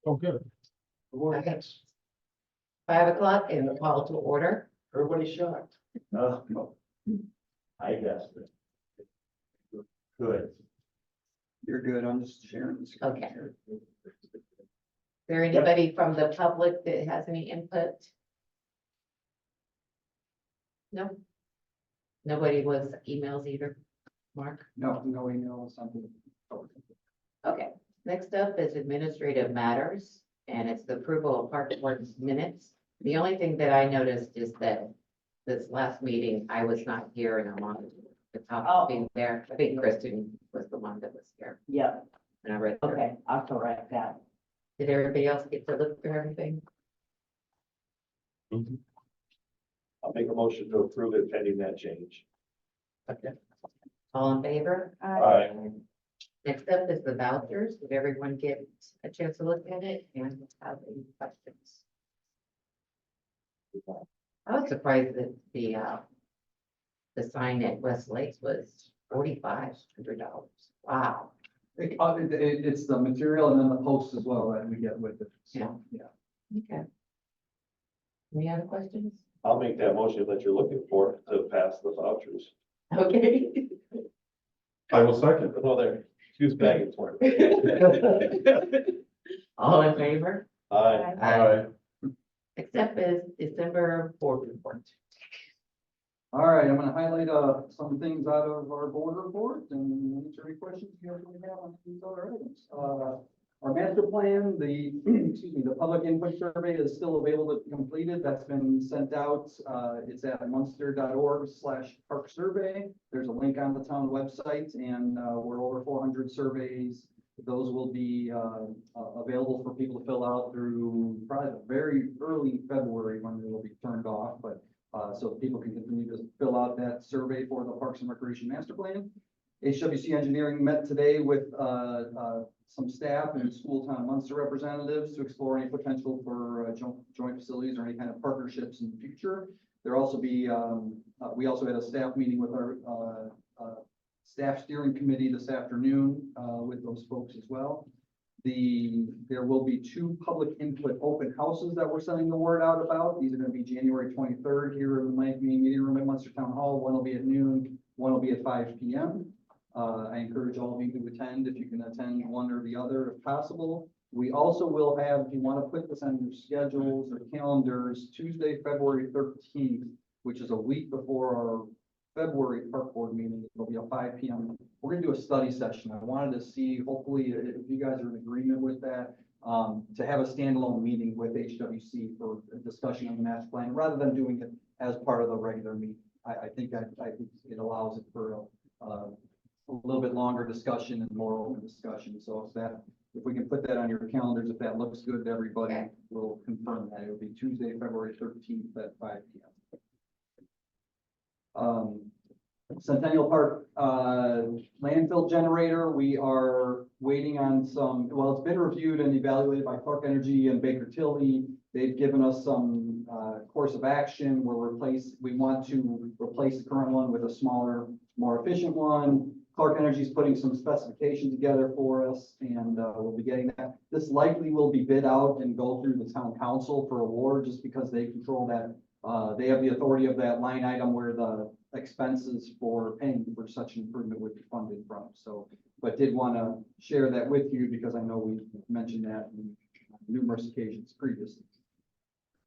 Oh, good. Okay. 5 o'clock and the call to order. Everybody's shocked. No. I guess. Good. You're good, I'm just sharing this. Okay. Is there anybody from the public that has any input? No? Nobody was emails either, Mark? No email, something. Okay, next up is administrative matters, and it's the approval of park board's minutes. The only thing that I noticed is that this last meeting, I was not here and I'm on the top of being there. I think Kristen was the one that was here. Yeah, And I read, okay, I'll correct that. did everybody else get to look through everything? I'll make a motion to approve it pending that change. Okay. All in favor? Aye. Next up is the vouchers. Did everyone get a chance to look at it and have any questions? I was surprised that the sign at West Lakes was $4,500. Wow. It's the material and then the posts as well that we get with it. So, yeah. Okay. Any other questions? I'll make that motion that you're looking for to pass the vouchers. Okay. I will second. Well, there, she was begging for it. All in favor? Aye. Aye. Next up is December board report. All right, I'm gonna highlight, some things out of our board report and answer any questions you guys may have on these other items. Our master plan, the, excuse me, the public input survey is still available to be completed. That's been sent out. It's at munster.org/park survey. There's a link on the town website and, we're over 400 surveys. Those will be, available for people to fill out through probably very early February when they will be turned off, but so people can continue to fill out that survey for the Parks and Recreation Master Plan. HWC Engineering met today with some staff and school town Munster representatives to explore any potential for joint facilities or any kind of partnerships in the future. There also be, we also had a staff meeting with our staff steering committee this afternoon with those folks as well. There will be 2 public input open houses that we're sending the word out about. These are going to be January 23rd here in the Mike Meeting Room at Munster Town Hall. One will be at noon, one will be at 5 p.m. I encourage all of you to attend if you can attend one or the other if possible. We also will have, if you want to put this on your schedules or calendars, Tuesday, February 13th, which is a week before our February park board meeting. It'll be at 5 p.m. We're going to do a study session. I wanted to see, hopefully, if you guys are in agreement with that, to have a standalone meeting with HWC for a discussion on the master plan, rather than doing it as part of the regular meeting. I think it allows it for a little bit longer discussion and more open discussion. So if we can put that on your calendars, if that looks good to everybody, Okay. we'll confirm that. It'll be Tuesday, February 13th at 5 p.m. Centennial Park landfill generator, we are waiting on some, well, it's been reviewed and evaluated by Clark Energy and Baker Tilly. They've given us some course of action. We want to replace the current one with a smaller, more efficient one. Clark Energy is putting some specifications together for us, and we'll be getting that. This likely will be bid out and go through the town council for award, just because they control that. They have the authority of that line item where the expenses for paying for such an improvement would be funded from. So, but did want to share that with you because I know we mentioned that in numerous occasions previously.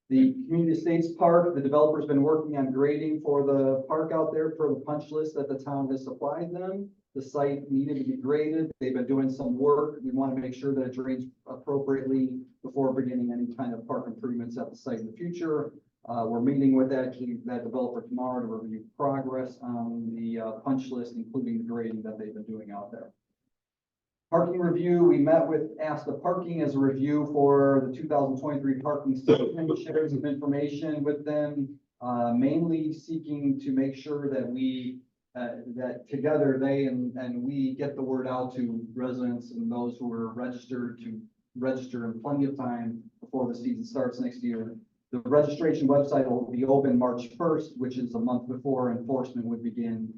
The Community Estates Park, the developer's been working on grading for the park out there for the punch list that the town has supplied them. The site needed to be graded. They've been doing some work. We want to make sure that it drains appropriately before beginning any kind of park improvements at the site in the future. We're meeting with that developer tomorrow to review progress on the punch list, including the grading that they've been doing out there. Parking review, we met with ASTA Parking as a review for the 2023 parking statement, shared some information with them, mainly seeking to make sure that that together they and we get the word out to residents and those who are registered to register in plenty of time before the season starts next year. The registration website will be open March 1st, which is a month before enforcement would begin,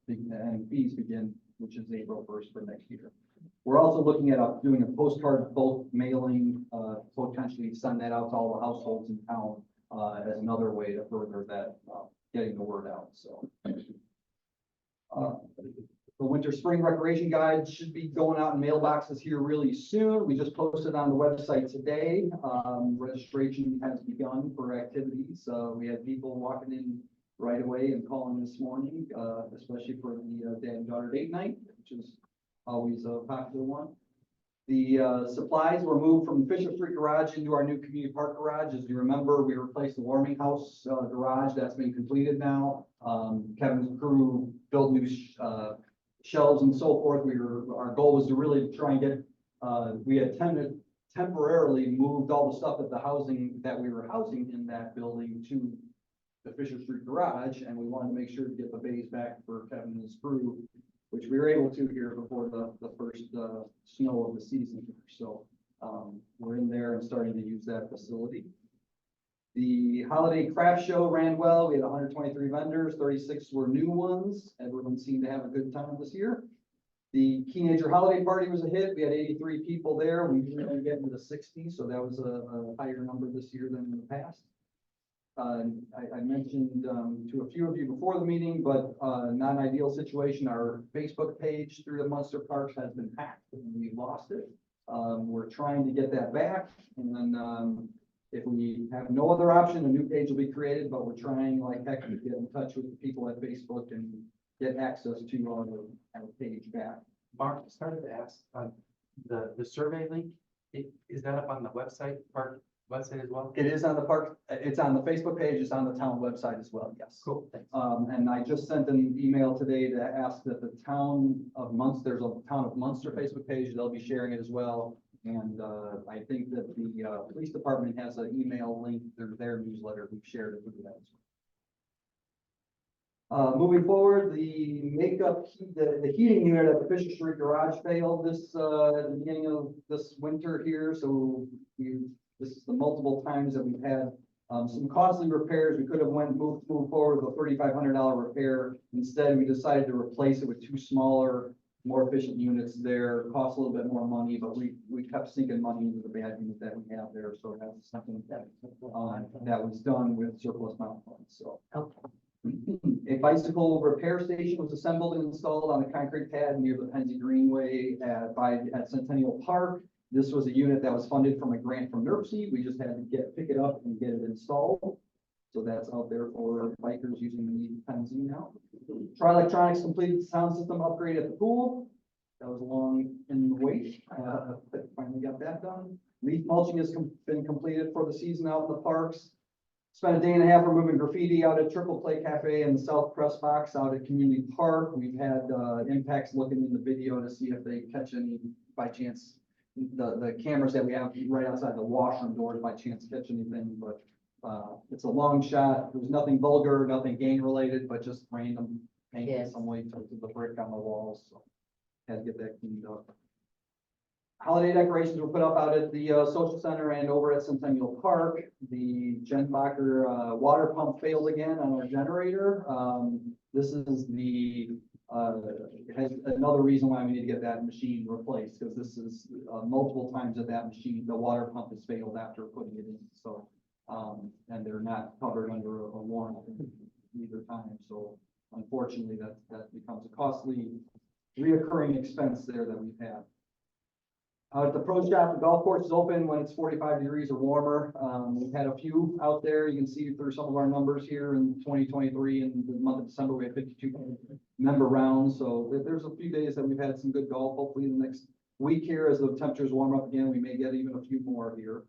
and fees begin, which is April 1st for next year. We're also looking at doing a postcard bulk mailing, potentially send that out to all the households in town, as another way to further that, getting the word out, so. The winter spring recreation guide should be going out in mailboxes here really soon. We just posted on the website today. Registration has begun for activities. We had people walking in right away and calling this morning, especially for the dad and daughter date night, which is always a popular one. The supplies were moved from the Fisher Street garage into our new community park garage. As you remember, we replaced the warming house garage. That's been completed now. Kevin's crew built new shelves and so forth. Our goal was to really try and get, we had temporarily moved all the stuff at the housing that we were housing in that building to the Fisher Street garage, and we wanted to make sure to get the bays back for Kevin and his crew, which we were able to here before the first snow of the season. So we're in there and starting to use that facility. The holiday craft show ran well. We had 123 vendors, 36 were new ones. Everyone seemed to have a good time this year. The teenager holiday party was a hit. We had 83 people there. We usually get into the 60s, so that was a higher number this year than in the past. I mentioned to a few of you before the meeting, but not an ideal situation. Our Facebook page through the Munster Parks has been hacked and we lost it. We're trying to get that back, and then if we have no other option, a new page will be created, but we're trying like heck to get in touch with the people at Facebook and get access to our page back. Mark, I started to ask, the survey link, is that up on the website, park website as well? It is on the park, it's on the Facebook page, it's on the town website as well, yes. Cool, thanks. And I just sent an email today to ask that the town of Munster, there's a town of Munster Facebook page, they'll be sharing it as well. And I think that the police department has an email link through their newsletter, we've shared it with that as well. Moving forward, the the heating unit at the Fisher Street garage failed this, at the beginning of this winter here. So this is the multiple times that we've had some costly repairs. We could have moved forward with a $3,500 repair. Instead, we decided to replace it with two smaller, more efficient units there. Cost a little bit more money, but we kept sinking money into the bad unit that we have there. So that's something that was done with surplus mount funds. So. Okay. A bicycle repair station was assembled and installed on a concrete pad near the Pennsy Greenway at Centennial Park. This was a unit that was funded from a grant from NERC. We just had to pick it up and get it installed. So that's out there for bikers using the Pennsy now. Tri Electronics completed the sound system upgrade at the pool. That was long in the wait, but finally got that done. Leaf mulching has been completed for the season out in the parks. Spent a day and a half removing graffiti out at Triple Play Cafe and the South Press Box out at Community Park. We've had impacts looking in the video to see if they catch any, by chance, the cameras that we have right outside the washroom doors by chance catch anything, but it's a long shot. There was nothing vulgar, nothing gang related, but just random paint in some way to the brick on the walls. So had to get that cleaned up. Holiday decorations were put up out at the social center and over at Centennial Park. The Jenbacher water pump failed again on our generator. This is has another reason why we need to get that machine replaced, because this is multiple times that machine, the water pump has failed after putting it in. So, and they're not covered under a warranty either time. So unfortunately, that becomes a costly reoccurring expense there that we've had. At the pro shop, the golf course is open when it's 45 degrees or warmer. We've had a few out there. You can see through some of our numbers here in 2023. In the month of December, we had 52 member rounds. So there's a few days that we've had some good golf. Hopefully the next week here, as the temperatures warm up again, we may get even a few more here.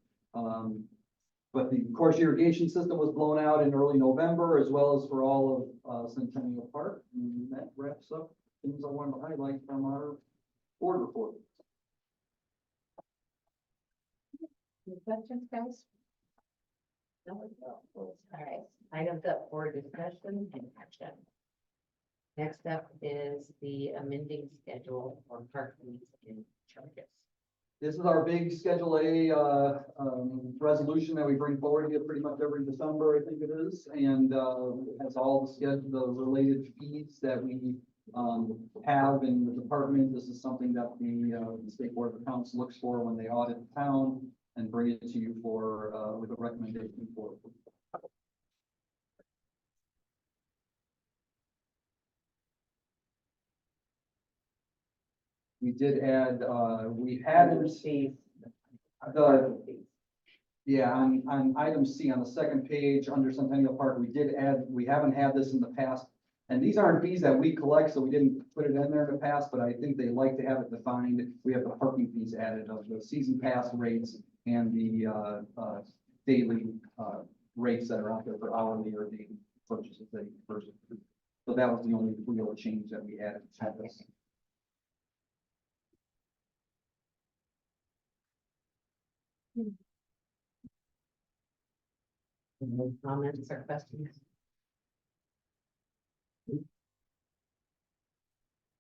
But the course irrigation system was blown out in early November, as well as for all of Centennial Park. And that wraps up things I wanted to highlight from our board report. Any questions, guys? No, all right, items up for discussion and action. Next up is the amending schedule for park fees and charges. This is our big Schedule A, resolution that we bring forward here pretty much every December, I think it is. And, it has all the schedule, the related fees that we, have in the department. This is something that the State Board of Accounts looks for when they audit the town and bring it to you for, with a recommendation for. We did add, we had Fees. the, yeah, on item C on the second page, under Centennial Park, we did add, we haven't had this in the past. And these aren't fees that we collect, so we didn't put it in there in the past, but I think they like to have it defined. We have the parking fees added of the season pass rates and the, daily, rates that are out there for hourly or daily purchases that you purchase. So that was the only real change that we added to this. Any comments or questions?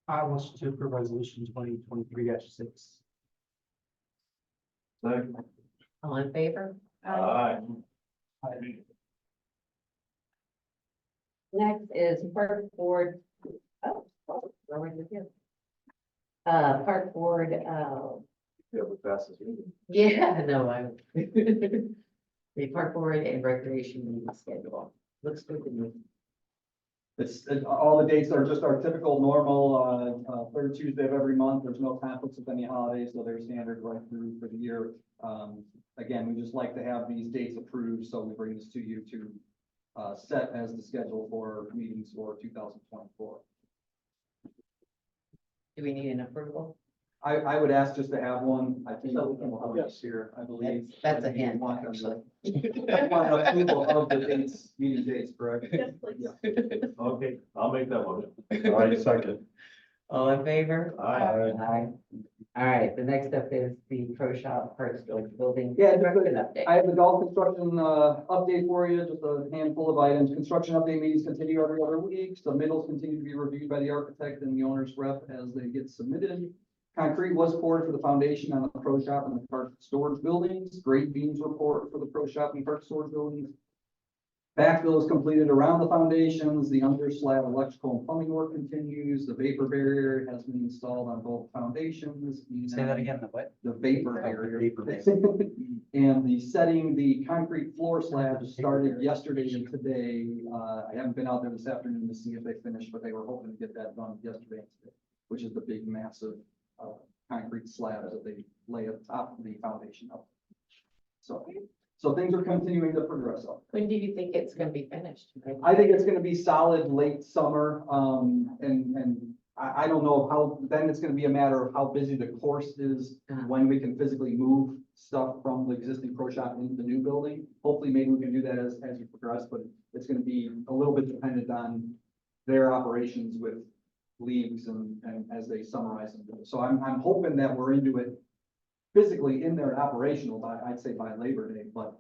I wish to approve resolution 2023-6. All in favor? Aye. Next is Park Board. Oh, where was it? Park Board, Yeah, the fastest. yeah, no, I. The Park Board and Recreation meeting schedule. Looks good to me. All the dates are just our typical normal, third Tuesday of every month. There's no conflicts with any holidays, so they're standard right through for the year. Again, we just like to have these dates approved, so we bring this to you to, set as the schedule for meetings for 2024. Do we need an approval? I would ask just to have one. I think So we can- we'll have this here, I believe. That's a hint, Want them actually. to- want approval of the dates, meeting dates, correct? Yeah. Okay, I'll make that motion. I second. All in favor? Aye. Aye. All right, the next up is the Pro Shop Park Storage Building. Yeah, Construction update. I have the golf construction, update for you, just a handful of items. Construction update meetings continue every other week. Submittals continue to be reviewed by the architect and the owner's rep as they get submitted. Concrete was poured for the foundation on the Pro Shop and the park storage buildings. Grade beams were poured for the Pro Shop and park storage buildings. Backfill is completed around the foundations. The under slab electrical and plumbing work continues. The vapor barrier has been installed on both foundations. Say that again, the what? The vapor barrier. Vapor barrier. And the concrete floor slabs started yesterday and today. I haven't been out there this afternoon to see if they finished, but they were hoping to get that done yesterday and today, which is the big massive, concrete slabs that they lay at the top of the foundation up. So things are continuing to progress up. When do you think it's gonna be finished? I think it's gonna be solid late summer, and I don't know how, then it's gonna be a matter of how busy the course is, when we can physically move stuff from the existing pro shop into the new building. Hopefully, maybe we can do that as we progress, but it's gonna be a little bit dependent on their operations with leagues and as they summarize them. So I'm hoping that we're into it physically in there and operational by, I'd say by Labor Day, but,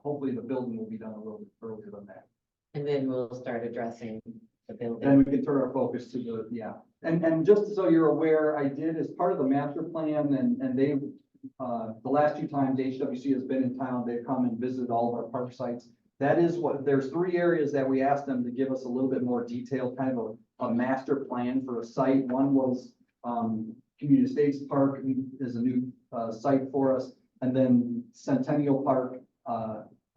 hopefully the building will be done a little bit earlier than that. And then we'll start addressing the Then building. we can turn our focus to the, yeah. And just so you're aware, I did as part of the master plan and they, the last two times HWC has been in town, they've come and visited all of our park sites. That is what, there's 3 areas that we asked them to give us a little bit more detailed, kind of a master plan for a site. One was, Community Estates Park is a new, site for us. And then Centennial Park,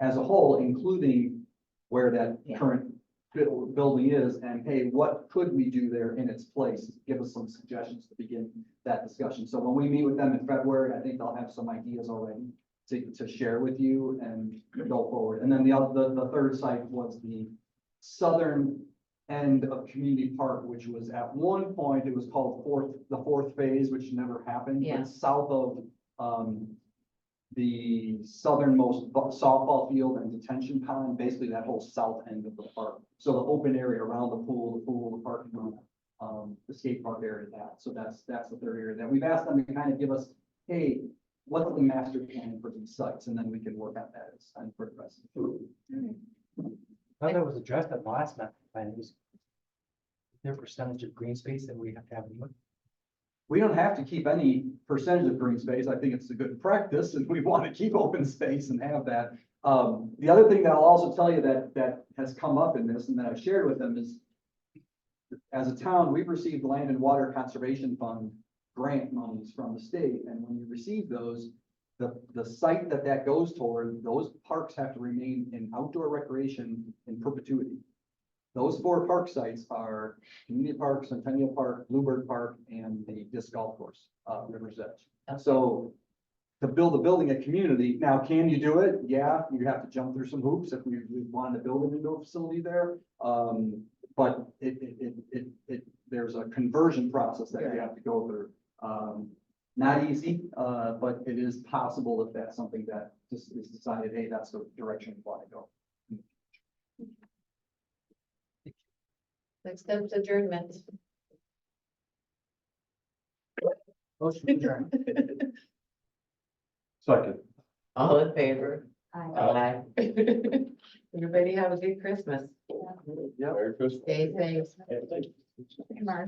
as a whole, including where that Yeah. current building is, and hey, what could we do there in its place? Give us some suggestions to begin that discussion. So when we meet with them in February, I think they'll have some ideas already to share with you and go forward. And then the third site was the southern end of Community Park, which was at one point, it was called the fourth phase, which never happened. Yeah. But south of, the southernmost softball field and detention pond, basically that whole south end of the park. So the open area around the pool, the parking lot, the skate park area, so that's the third area that we've asked them to kind of give us, hey, what's the master plan for these sites? And then we can work on that as time progresses. I thought that was addressed at the last map plan, was their percentage of green space that we have to have anyway. we don't have to keep any percentage of green space. I think it's a good practice and we want to keep open space and have that. The other thing that I'll also tell you that has come up in this and that I've shared with them is as a town, we've received Land and Water Conservation Fund grant monies from the state. And when you receive those, the site that goes toward, those parks have to remain in outdoor recreation in perpetuity. Those 4 park sites are Community Park, Centennial Park, Bluebird Park, and the disc golf course, River's Edge. So to build a building at community, now, can you do it? Yeah, you have to jump through some hoops if we wanted to build an indoor facility there. But there's a conversion process that you have to go through. Not easy, but it is possible if that's something that just is decided, hey, that's the direction we want to go. Next up is adjournment. Motion adjourned. Second. All in favor? Aye. Everybody have a good Christmas. Merry Christmas. Stay safe. Hey, thank you. March.